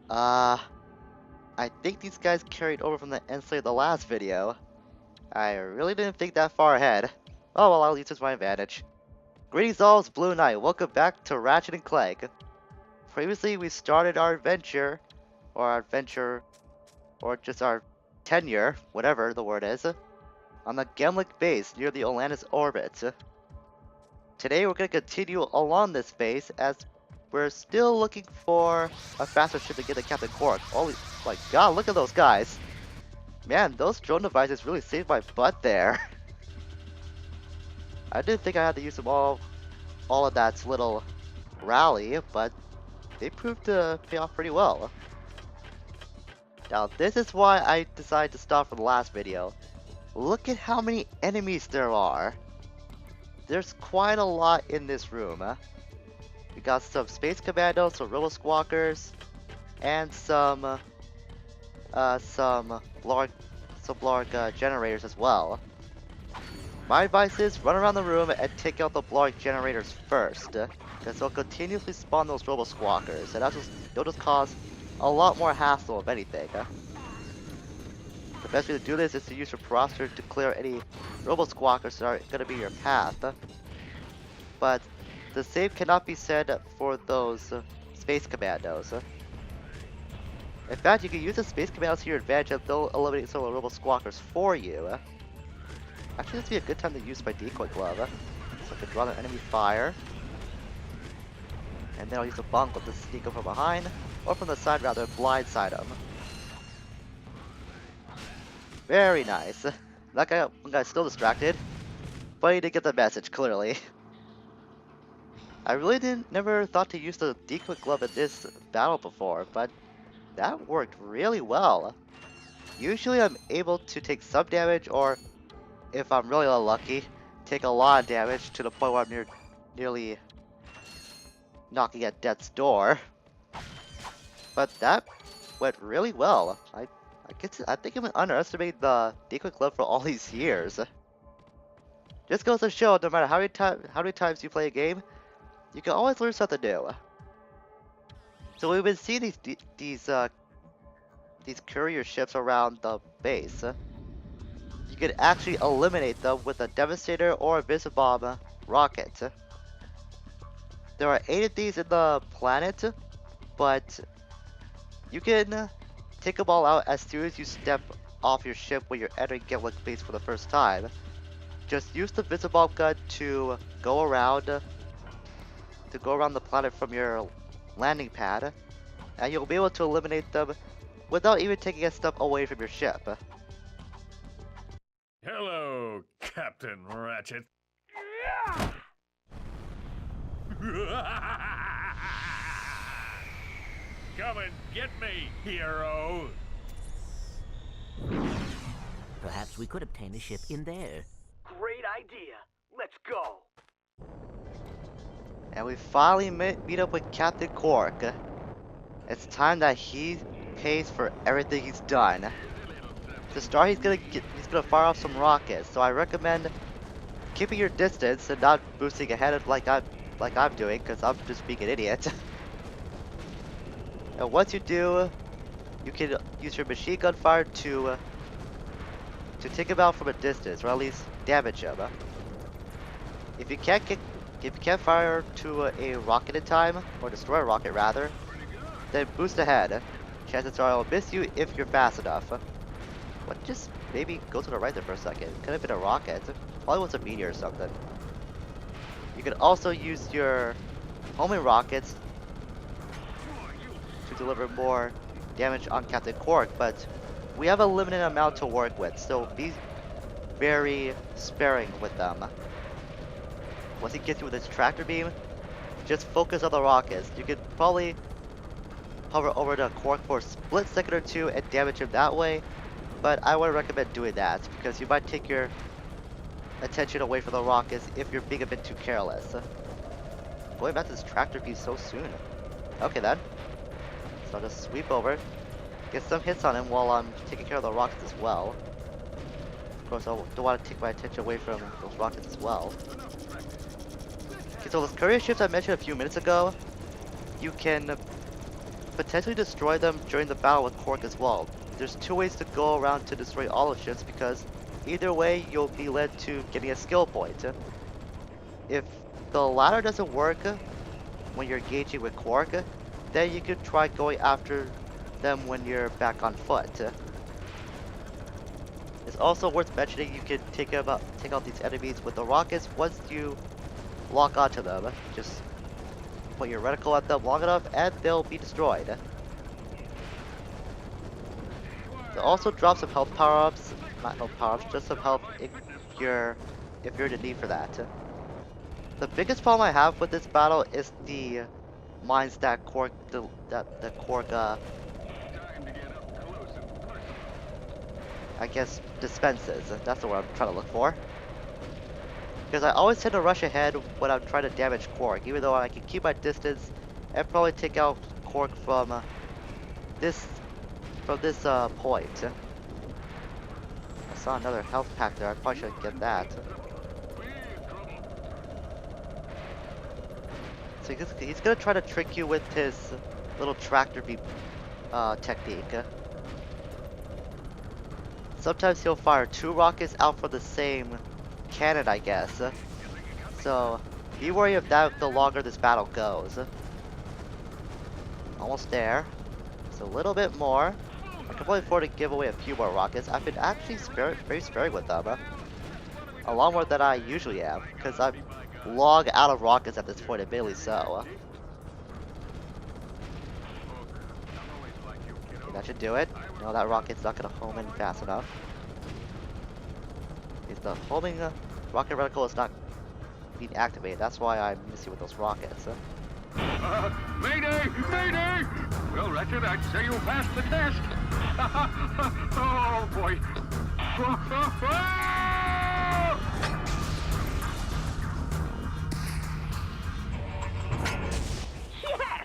Uh, I think these guys carried over from the end slate of the last video. I really didn't think that far ahead. Oh well, I'll use this to my advantage. Greetings all, it's Blue Knight. Welcome back to Ratchet and Clank. Previously, we started our adventure, or just our tenure, whatever the word is, on the Gemlik base near the Atlantis orbit. Today, we're going to continue along this base as we're still looking for a faster ship to get to Captain Qwark. Oh my god, look at those guys. Man, those drone devices really saved my butt there. I didn't think I had to use them all of that little rally, but they proved to pay off pretty well. Now, this is why I decided to stop for the last video. Look at how many enemies there are. There's quite a lot in this room. We got some space commandos, some robo-squawkers, and some Blarg generators as well. My advice is run around the room and take out the Blarg generators first, because they'll continuously spawn those robo-squawkers, and it'll just cause a lot more hassle if anything. The best way to do this is to use your roster to clear any robo-squawkers that are going to be your path. But the same cannot be said for those space commandos. In fact, you can use the space commandos to your advantage and they'll eliminate some of the robo-squawkers for you. Actually, this would be a good time to use my decoy glove. So I can draw the enemy fire. And then I'll use a bungle to sneak up from behind, or from the side rather, blindside them. Very nice. That guy, one guy's still distracted, but he did get the message, clearly. I really never thought to use the decoy glove in this battle before, but that worked really well. Usually I'm able to take some damage, or if I'm really unlucky, take a lot of damage to the point where I'm nearly knocking at death's door. But that went really well. I think I'm underestimating the decoy glove for all these years. Just goes to show, no matter how many times you play a game, you can always learn something new. So we've been seeing these courier ships around the base. You can actually eliminate them with a Devastator or a Visibomb rocket. There are 8 of these in the planet, but you can take them all out as soon as you step off your ship when you're entering Gemlik base for the first time. Just use the Visibomb gun to go around the planet from your landing pad, and you'll be able to eliminate them without even taking a step away from your ship. Hello, Captain Ratchet. Come and get me, hero. Perhaps we could obtain a ship in there. Great idea. Let's go. And we finally meet up with Captain Qwark. It's time that he pays for everything he's done. To start, he's gonna fire off some rockets. So I recommend keeping your distance and not boosting ahead like I'm doing, because I'm just being an idiot. And once you do, you can use your machine gun fire to take him out from a distance, or at least damage him. If you can't fire to a rocket in time, or destroy a rocket rather, then boost ahead. Chances are I'll miss you if you're fast enough. What, just maybe go to the right there for a second. Could have been a rocket. Probably was a meteor or something. You can also use your homing rockets to deliver more damage on Captain Qwark, but we have a limited amount to work with, so be very sparing with them. Once he gets you with his tractor beam, just focus on the rockets. You could probably hover over to Qwark for a split second or two and damage him that way, but I would recommend doing that because you might take your attention away from the rockets if you're being a bit too careless. Going back to this tractor beam so soon. Okay then. So I'll just sweep over, get some hits on him while I'm taking care of the rockets as well. Of course, I don't want to take my attention away from those rockets as well. Okay, so those courier ships I mentioned a few minutes ago, you can potentially destroy them during the battle with Qwark as well. There's two ways to go around to destroy all the ships because either way you'll be led to getting a skill point. If the latter doesn't work when you're engaging with Qwark, then you could try going after them when you're back on foot. It's also worth mentioning you can take out these enemies with the rockets once you lock onto them. Just put your reticle at them long enough and they'll be destroyed. They'll also drop some health power-ups, not health power-ups, just some health if you're in the need for that. The biggest problem I have with this battle is the mines that Qwark I guess dispenses. That's the word I'm trying to look for. Because I always tend to rush ahead when I'm trying to damage Qwark, even though I can keep my distance and probably take out Qwark from this point. I saw another health pack there. I probably should get that. So he's gonna try to trick you with his little tractor beam technique. Sometimes he'll fire two rockets out from the same cannon, I guess. So be wary of that the longer this battle goes. Almost there. Just a little bit more. I can probably afford to give away a few more rockets. I've been actually very sparing with them. A lot more than I usually am, because I'm long out of rockets at this point, admittedly so. Okay, that should do it. No, that rocket's not gonna home in fast enough. If the homing rocket reticle is not being activated, that's why I'm missing with those rockets. Mayday! Mayday! Well, Ratchet, I'd say you passed the test. Oh, boy. Yes!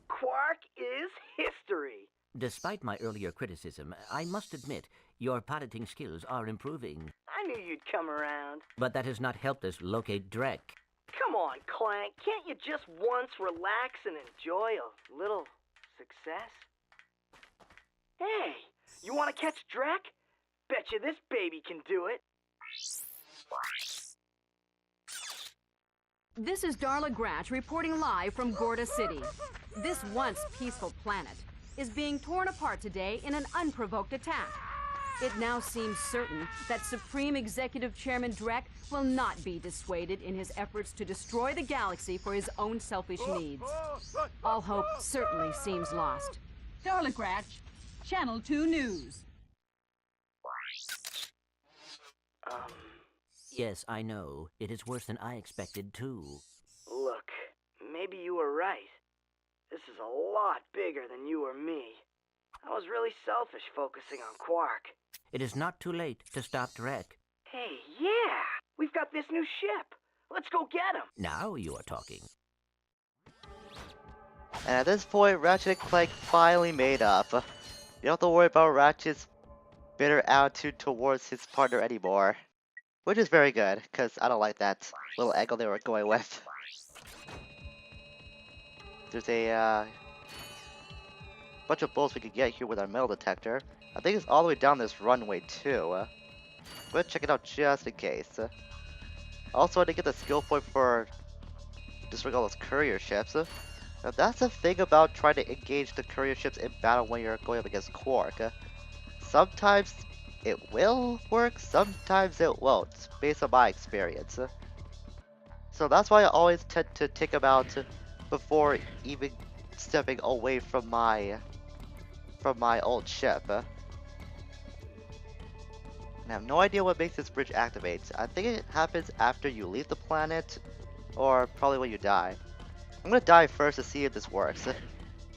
Qwark is history. Despite my earlier criticism, I must admit, your piloting skills are improving. I knew you'd come around. But that has not helped us locate Drek. Come on, Clank. Can't you just once relax and enjoy a little success? Hey, you want to catch Drek? Bet you this baby can do it. This is Darla Gratch reporting live from Gorda City. This once peaceful planet is being torn apart today in an unprovoked attack. It now seems certain that Supreme Executive Chairman Drek will not be dissuaded in his efforts to destroy the galaxy for his own selfish needs. All hope certainly seems lost. Darla Gratch, Channel 2 News. Yes, I know. It is worse than I expected, too. Look, maybe you were right. This is a lot bigger than you or me. I was really selfish focusing on Qwark. It is not too late to stop Drek. Hey, yeah! We've got this new ship. Let's go get him! Now you are talking. And at this point, Ratchet and Clank finally made up. You don't have to worry about Ratchet's bitter attitude towards his partner anymore. Which is very good, because I don't like that little angle they were going with. There's a bunch of bullets we could get here with our metal detector. I think it's all the way down this runway too. Let's check it out just in case. Also, I did get the skill point for destroying all those courier ships. Now that's the thing about trying to engage the courier ships in battle when you're going up against Qwark. Sometimes it will work, sometimes it won't, based on my experience. So that's why I always tend to take them out before even stepping away from my old ship. I have no idea what makes this bridge activate. I think it happens after you leave the planet, or probably when you die. I'm gonna die first to see if this works. Kind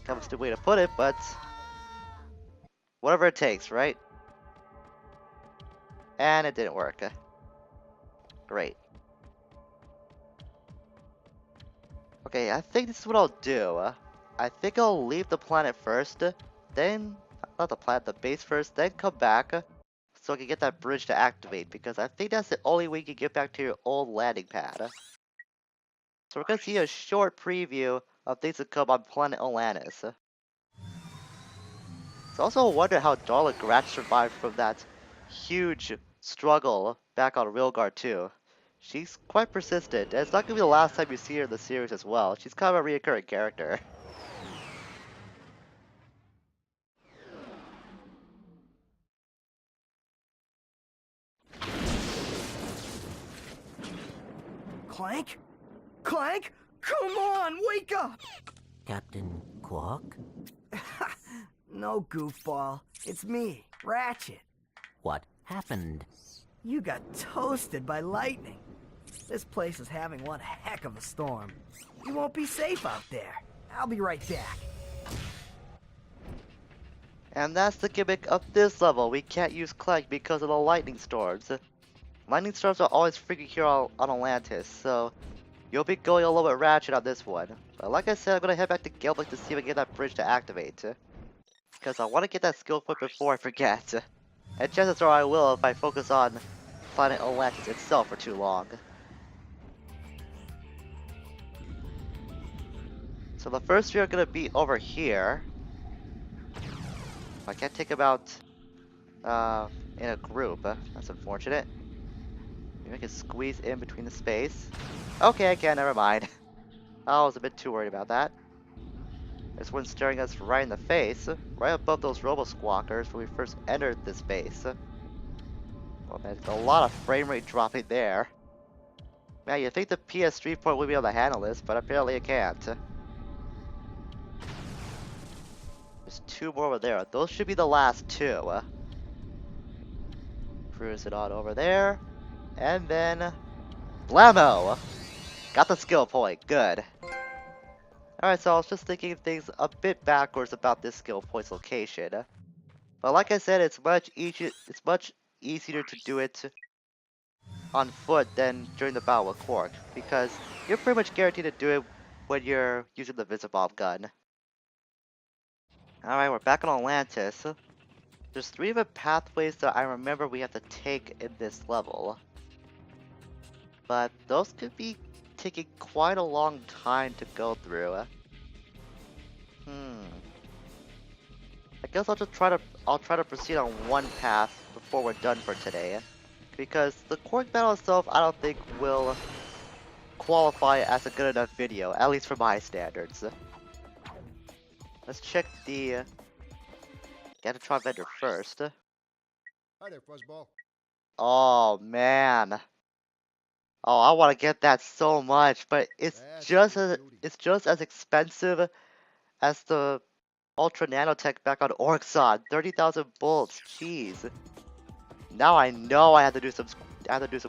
of a stupid way to put it, but whatever it takes, right? And it didn't work. Great. Okay, I think this is what I'll do. I think I'll leave the planet first, then, not the planet, the base first, then come back, so I can get that bridge to activate, because I think that's the only way you can get back to your old landing pad. So we're gonna see a short preview of things to come on planet Atlantis. It's also a wonder how Darla Gratch survived from that huge struggle back on Realguard 2. She's quite persistent, and it's not gonna be the last time you see her in the series as well. She's kind of a recurring character. Clank? Clank? Come on, wake up! Captain Qwark? No, goofball. It's me, Ratchet. What happened? You got toasted by lightning. This place is having one heck of a storm. You won't be safe out there. I'll be right back. And that's the gimmick of this level. We can't use Clank because of the lightning storms. Lightning storms are always freaking here on Atlantis, so you'll be going a little bit Ratchet on this one. But like I said, I'm gonna head back to Gilblick to see if I can get that bridge to activate. Because I want to get that skill point before I forget. And chances are I will if I focus on finding Atlantis itself for too long. So the first three are gonna be over here. I can't take them out in a group. That's unfortunate. Maybe I can squeeze in between the space. Okay, I can, never mind. I was a bit too worried about that. There's one staring us right in the face, right above those robo-squawkers when we first entered this base. Oh man, there's a lot of frame rate dropping there. Man, you'd think the PS3 port would be able to handle this, but apparently it can't. There's two more over there. Those should be the last two. Cruise it on over there. And then... Blammo! Got the skill point. Good. Alright, so I was just thinking things a bit backwards about this skill point's location. But like I said, it's much easier to do it on foot than during the battle with Qwark, because you're pretty much guaranteed to do it when you're using the Visibomb gun. Alright, we're back on Atlantis. There's 3 of the pathways that I remember we have to take in this level. But those could be taking quite a long time to go through. I guess I'll try to proceed on one path before we're done for today. Because the Qwark battle itself, I don't think will qualify as a good enough video, at least for my standards. Let's check the Gatatron vendor first. Hi there, Fuzzball. Oh man. Oh, I want to get that so much, but it's just as expensive as the Ultra Nanotech back on Qwark'd. 30,000 bolts. Jeez. Now I know I have to do some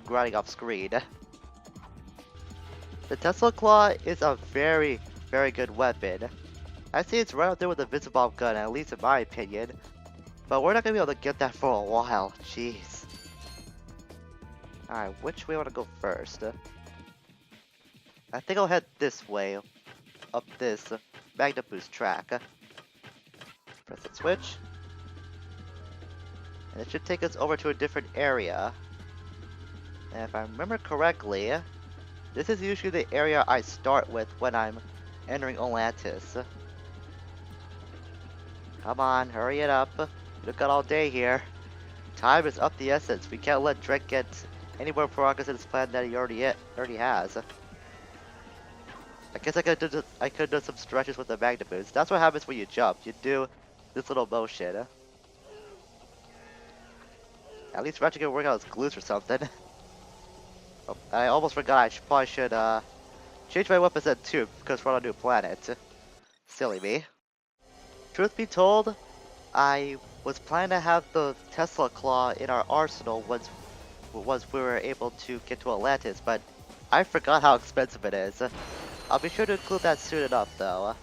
grinding off screen. The Tesla Claw is a very, very good weapon. I'd say it's right up there with the Visibomb gun, at least in my opinion. But we're not gonna be able to get that for a while. Jeez. Alright, which way I want to go first? I think I'll head this way, up this Magna Boost track. Press the switch. And it should take us over to a different area. And if I remember correctly, this is usually the area I start with when I'm entering Atlantis. Come on, hurry it up. We've got all day here. Time is of the essence. We can't let Drek get any more progress in his plan that he already has. I guess I could have done some stretches with the Magna Boost. That's what happens when you jump. You do this little motion. At least Ratchet can work out his glutes or something. Oh, I almost forgot I probably should change my weapon set too, because we're on a new planet. Silly me. Truth be told, I was planning to have the Tesla Claw in our arsenal once we were able to get to Atlantis, but I forgot how expensive it is. I'll be sure to include that soon enough though.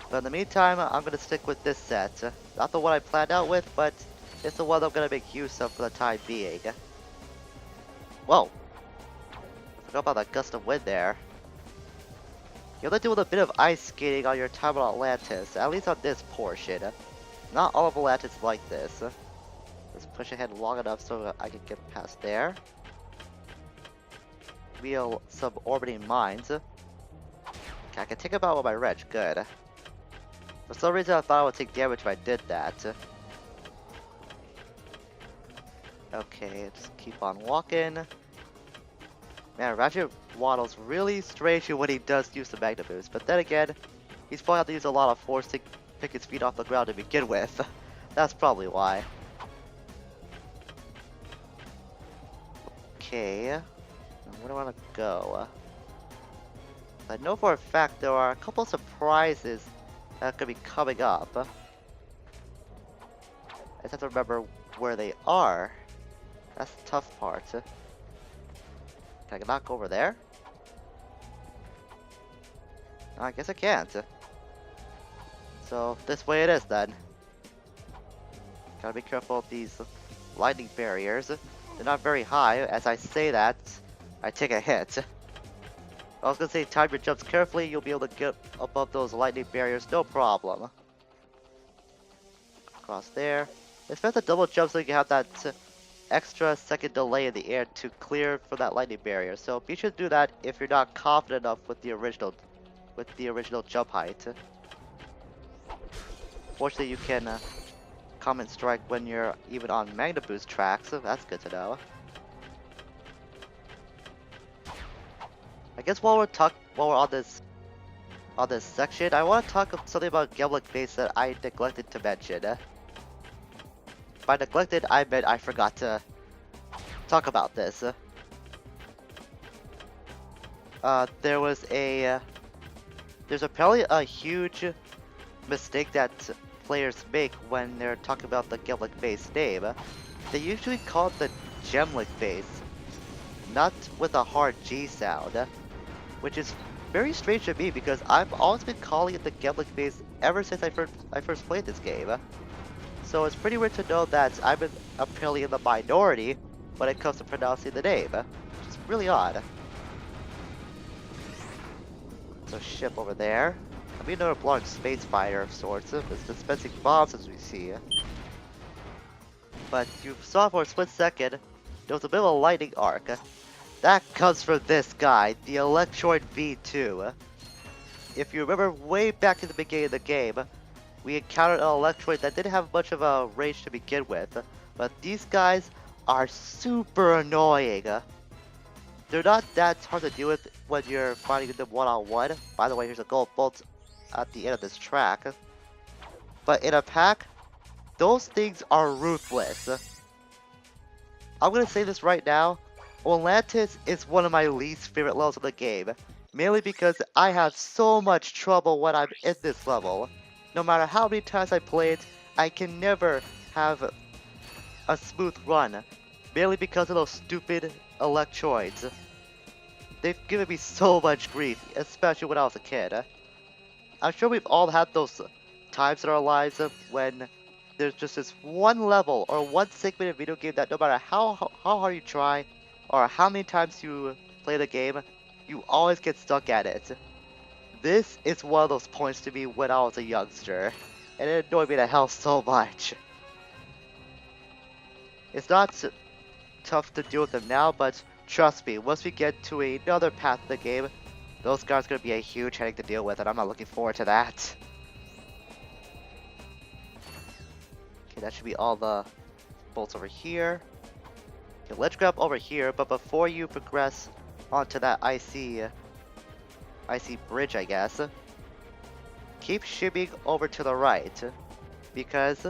But in the meantime, I'm gonna stick with this set. Not the one I planned out with, but it's the one I'm gonna make use of for the time being. Whoa! Forgot about that gust of wind there. You have to deal with a bit of ice skating on your time on Atlantis, at least on this portion. Not all of Atlantis is like this. Let's push ahead long enough so I can get past there. Wheel some orbiting mines. Okay, I can take him out with my wrench, good. For some reason I thought I would take damage if I did that. Okay, just keep on walking. Man, Ratchet waddles really strangely when he does use the Magna Boost, but then again, he's probably have to use a lot of force to pick his feet off the ground to begin with. That's probably why. Okay, now where do I want to go? I know for a fact there are a couple surprises that could be coming up. I just have to remember where they are. That's the tough part. Can I not go over there? No, I guess I can't. So this way it is then. Gotta be careful of these lightning barriers. They're not very high. As I say that, I take a hit. I was gonna say time your jumps carefully, you'll be able to get above those lightning barriers, no problem. Across there. Expect the double jump so you can have that extra second delay in the air to clear from that lightning barrier. So be sure to do that if you're not confident enough with the original jump height. Fortunately, you can comment strike when you're even on Magna Boost tracks, so that's good to know. I guess while we're on this section, I want to talk something about Qwark'd base that I neglected to mention. By neglected, I meant I forgot to talk about this. There's apparently a huge mistake that players make when they're talking about the Qwark'd base name. They usually call it the Gemlik base, not with a hard G sound, which is very strange to me because I've always been calling it the Qwark'd base ever since I first played this game. So it's pretty weird to know that I've been apparently in the minority when it comes to pronouncing the name, which is really odd. So ship over there. I mean, another large space fighter of sorts. It's dispensing bombs as we see. But you saw for a split second, there was a bit of a lightning arc. That comes from this guy, the Electroid V2. If you remember way back in the beginning of the game, we encountered an Electroid that didn't have much of a range to begin with, but these guys are super annoying. They're not that hard to deal with when you're fighting them one-on-one. By the way, here's a gold bolt at the end of this track. But in a pack, those things are ruthless. I'm gonna say this right now, Atlantis is one of my least favorite levels of the game, mainly because I have so much trouble when I'm in this level. No matter how many times I play it, I can never have a smooth run, mainly because of those stupid Electroids. They've given me so much grief, especially when I was a kid. I'm sure we've all had those times in our lives when there's just this one level or one segment of video game that no matter how hard you try or how many times you play the game, you always get stuck at it. This is one of those points to me when I was a youngster, and it annoyed me to hell so much. It's not tough to deal with them now, but trust me, once we get to another path of the game, those guys are going to be a huge headache to deal with, and I'm not looking forward to that. Okay, that should be all the bolts over here. Okay, let's grab over here, but before you progress onto that icy bridge, I guess, keep shimmying over to the right, because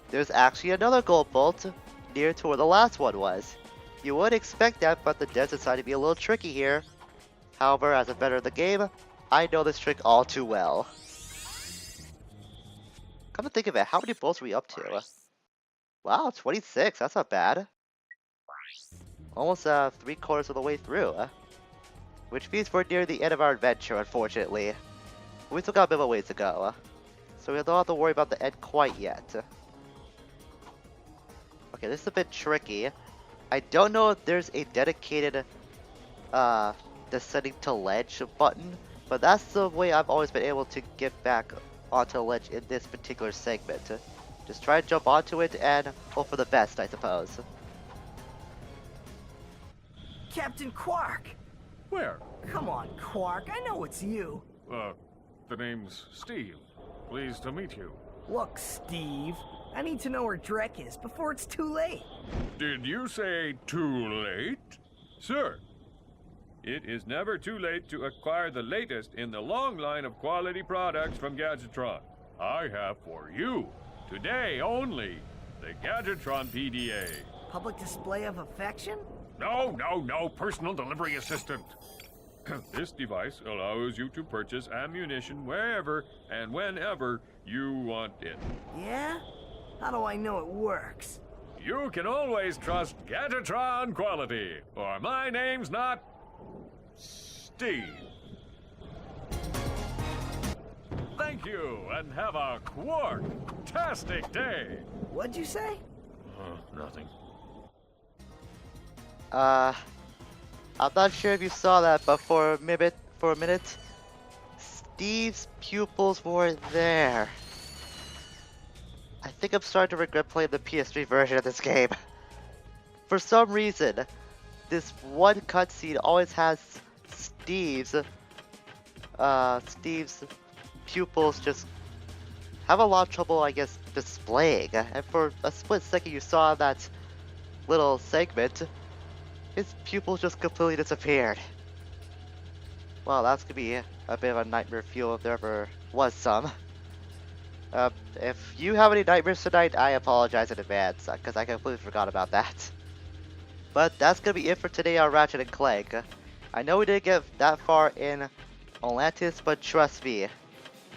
there's actually another gold bolt near to where the last one was. You would expect that, but the devs decided to be a little tricky here. However, as a veteran of the game, I know this trick all too well. Come to think of it, how many bolts are we up to? Wow, 26, that's not bad. Almost 3/4 of the way through. Which means we're near the end of our adventure, unfortunately. We still got a bit of a ways to go. So we don't have to worry about the end quite yet. Okay, this is a bit tricky. I don't know if there's a dedicated descending to ledge button, but that's the way I've always been able to get back onto the ledge in this particular segment. Just try to jump onto it and hope for the best, I suppose. Captain Qwark! Where? Come on, Qwark, I know it's you. The name's Steve. Pleased to meet you. Look, Steve, I need to know where Drek is before it's too late. Did you say too late? Sir, it is never too late to acquire the latest in the long line of quality products from Gadgetron. I have for you, today only, the Gadgetron PDA. Public display of affection? No, personal delivery assistant. This device allows you to purchase ammunition wherever and whenever you want it. Yeah? How do I know it works? You can always trust Gadgetron quality, or my name's not Steve. Thank you, and have a Qwark-tastic day. What'd you say? Nothing. I'm not sure if you saw that, but for a minute, Steve's pupils weren't there. I think I'm starting to regret playing the PS3 version of this game. For some reason, this one cutscene always has Steve's pupils just have a lot of trouble, I guess, displaying. And for a split second you saw that little segment, his pupils just completely disappeared. Well, that's gonna be a bit of a nightmare fuel if there ever was some. If you have any nightmares tonight, I apologize in advance, because I completely forgot about that. But that's gonna be it for today on Ratchet and Clank. I know we didn't get that far in Atlantis, but trust me,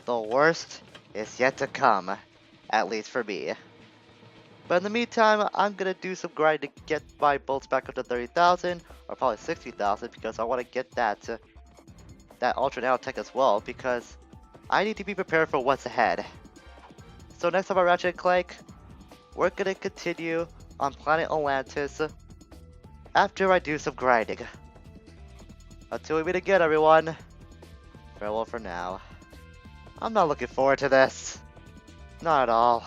the worst is yet to come, at least for me. But in the meantime, I'm gonna do some grinding to get my bolts back up to 30,000, or probably 60,000, because I want to get that Ultra Nanotech as well, because I need to be prepared for what's ahead. So next time on Ratchet and Clank, we're gonna continue on planet Atlantis after I do some grinding. Until we meet again, everyone, farewell for now. I'm not looking forward to this. Not at all.